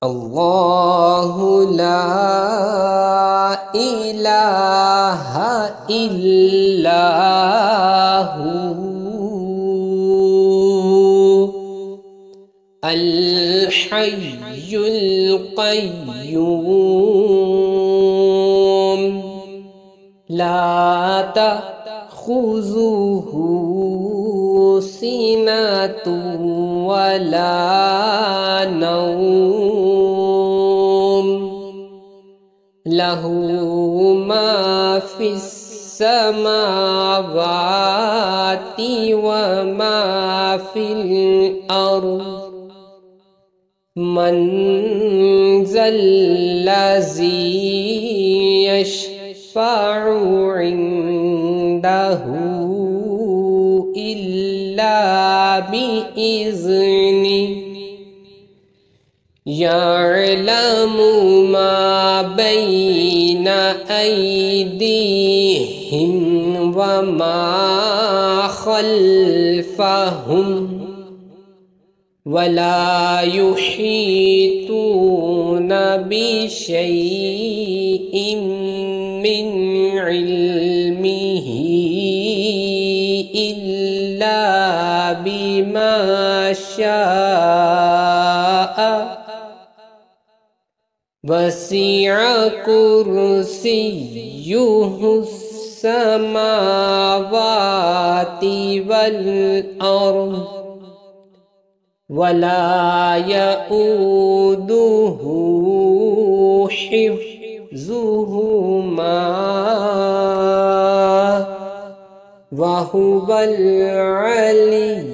अल्लाहु ला इलाहा इल्लाहु अल हय्युल क़य्यूम ला तख़ुज़ुहु सिनतुन वला नौम लहू मा फिस समावाति व मा फिल अर्ज़ मन ज़ल्लज़ी यशफ़अु इंदहु इल्ला बिइज़्निही यअलमु मा बैना अयदीहिम व मा खल्फहुम वला युहीतूना बिशैइन मिन इल्मिही इल्ला बिमा शाअ वसिअ कुर्सियुहुस समावाति वल अर्ज़ वला यऊदुहु हिफ्ज़ुहुमा व हुवल अली